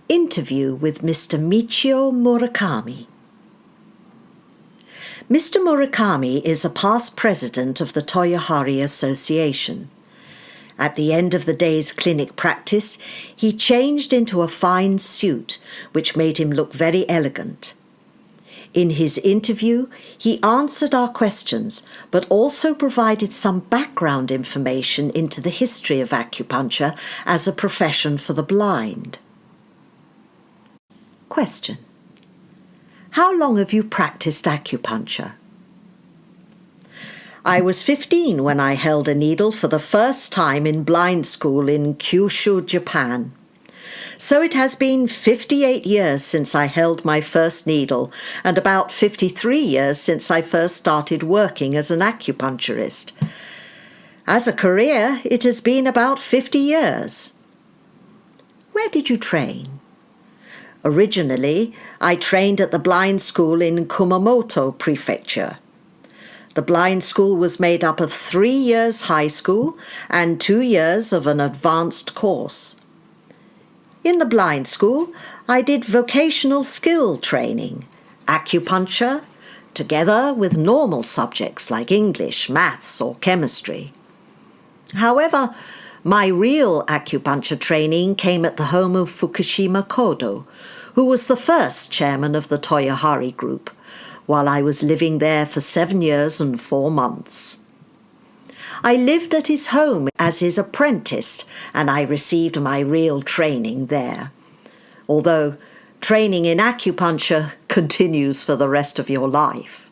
Interview with Mr. Michio Murakami. Mr. Murakami is a past president of the Toyohari Association. At the end of the day's clinic practice, he changed into a fine suit, which made him look very elegant. In his interview, he answered our questions, but also provided some background information into the history of acupuncture as a profession for the blind. Question: how long have you practiced acupuncture? I was 15 when I held a needle for the first time in blind school in Kyushu, Japan. So it has been 58 years since I held my first needle and about 53 years since I first started working as an acupuncturist. As a career, it has been about 50 years. Where did you train? Originally, I trained at the blind school in Kumamoto Prefecture. The blind school was made up of 3 years high school and 2 years of an advanced course. In the blind school, I did vocational skill training, acupuncture, together with normal subjects like English, maths, or chemistry. However, my real acupuncture training came at the home of Fukushima Kodo, who was the first chairman of the Toyohari group, while I was living there for 7 years and 4 months. I lived at his home as his apprentice, and I received my real training there. Although training in acupuncture continues for the rest of your life.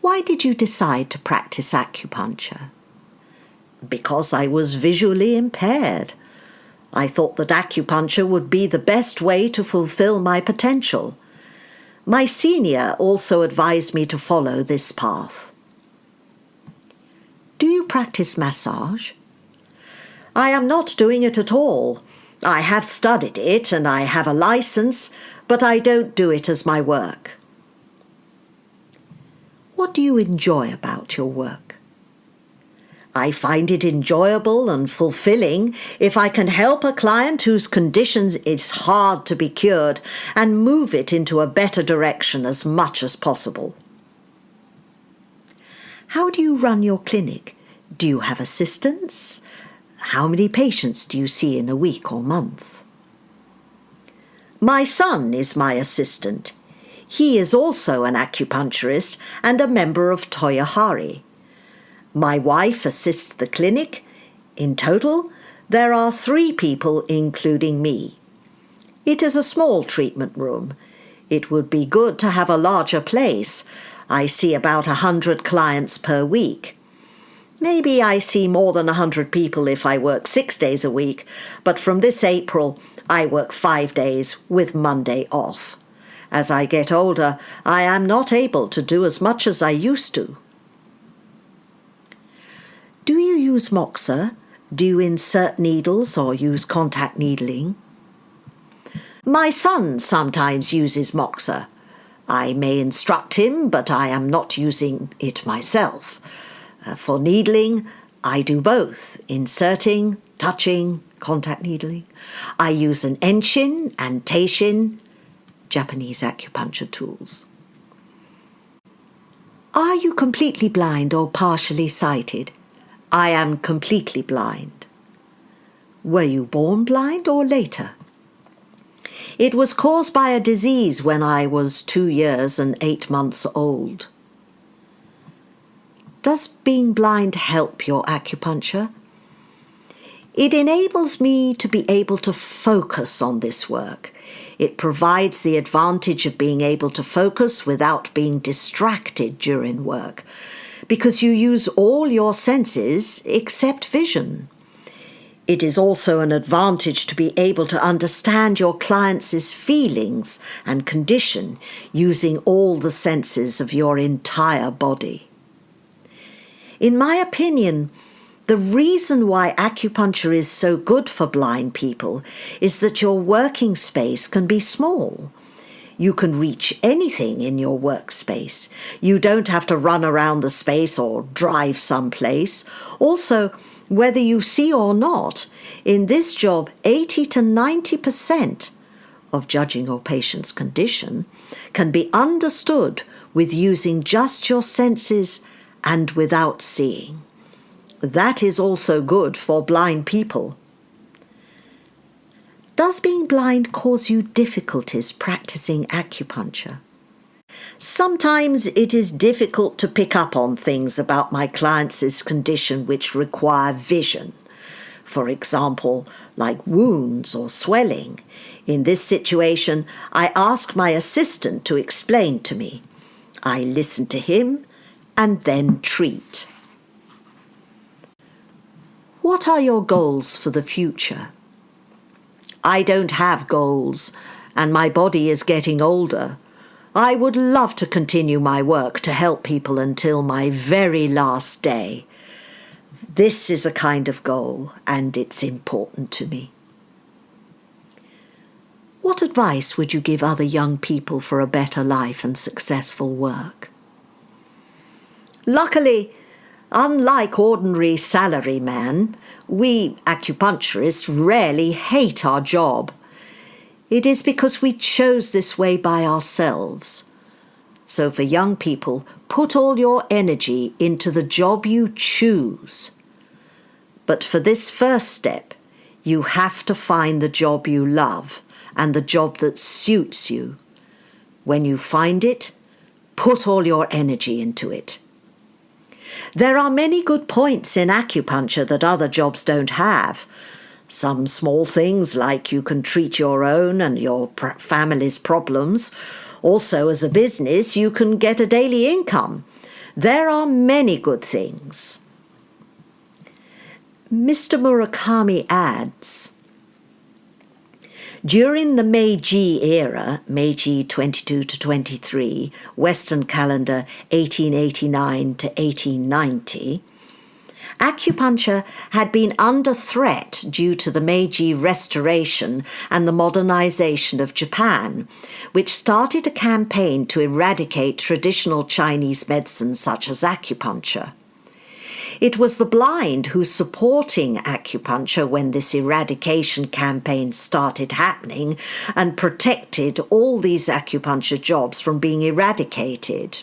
Why did you decide to practice acupuncture? Because I was visually impaired. I thought that acupuncture would be the best way to fulfill my potential. My senior also advised me to follow this path. Do you practice massage? I am not doing it at all. I have studied it and I have a license, but I don't do it as my work. What do you enjoy about your work? I find it enjoyable and fulfilling if I can help a client whose condition is hard to be cured and move it into a better direction as much as possible. How do you run your clinic? Do you have assistants? How many patients do you see in a week or month? My son is my assistant. He is also an acupuncturist and a member of Toyohari. My wife assists the clinic. In total, there are 3 people, including me. It is a small treatment room. It would be good to have a larger place. I see about 100 clients per week. Maybe I see more than 100 people if I work 6 days a week, but from this April, I work 5 days with Monday off. As I get older, I am not able to do as much as I used to. Do you use moxa? Do you insert needles or use contact needling? My son sometimes uses moxa. I may instruct him, but I am not using it myself. For needling, I do both, inserting, touching, contact needling. I use an enshin and teishin, Japanese acupuncture tools. Are you completely blind or partially sighted? I am completely blind. Were you born blind or later? It was caused by a disease when I was 2 years and 8 months old. Does being blind help your acupuncture? It enables me to be able to focus on this work. It provides the advantage of being able to focus without being distracted during work, because you use all your senses except vision. It is also an advantage to be able to understand your client's feelings and condition using all the senses of your entire body. In my opinion, the reason why acupuncture is so good for blind people is that your working space can be small. You can reach anything in your workspace. You don't have to run around the space or drive someplace. Also, Whether you see or not, in this job 80 to 90% of judging your patient's condition can be understood with using just your senses and without seeing. That is also good for blind people. Does being blind cause you difficulties practicing acupuncture? Sometimes it is difficult to pick up on things about my clients' condition which require vision. For example, like wounds or swelling. In this situation, I ask my assistant to explain to me. I listen to him and then treat. What are your goals for the future? I don't have goals, and my body is getting older. I would love to continue my work to help people until my very last day. This is a kind of goal, and it's important to me. What advice would you give other young people for a better life and successful work? Luckily, unlike ordinary salarymen, we acupuncturists rarely hate our job. It is because we chose this way by ourselves. So for young people, put all your energy into the job you choose. But for this first step, you have to find the job you love and the job that suits you. When you find it, put all your energy into it. There are many good points in acupuncture that other jobs don't have. Some small things like you can treat your own and your family's problems. Also, as a business, you can get a daily income. There are many good things. Mr. Murakami adds, during the Meiji Era, Meiji 22 to 23, Western calendar 1889 to 1890, acupuncture had been under threat due to the Meiji Restoration and the modernization of Japan, which started a campaign to eradicate traditional Chinese medicine such as acupuncture. It was the blind who supporting acupuncture when this eradication campaign started happening and protected all these acupuncture jobs from being eradicated.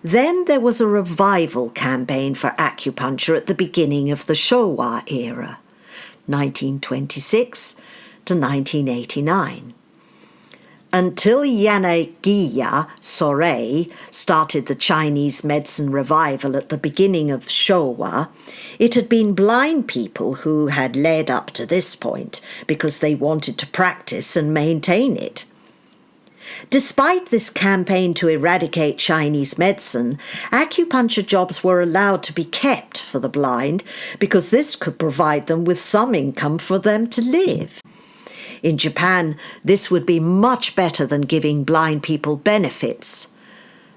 Then there was a revival campaign for acupuncture at the beginning of the Showa era, 1926 to 1989. Until Yanagiya Sorei started the Chinese medicine revival at the beginning of Showa, it had been blind people who had led up to this point because they wanted to practice and maintain it. Despite this campaign to eradicate Chinese medicine, acupuncture jobs were allowed to be kept for the blind because this could provide them with some income for them to live. In Japan, this would be much better than giving blind people benefits.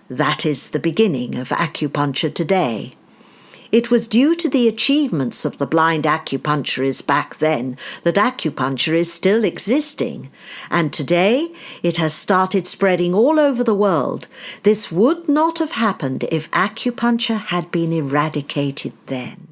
That is the beginning of acupuncture today. It was due to the achievements of the blind acupuncturists back then that acupuncture is still existing, and today it has started spreading all over the world. This would not have happened if acupuncture had been eradicated then.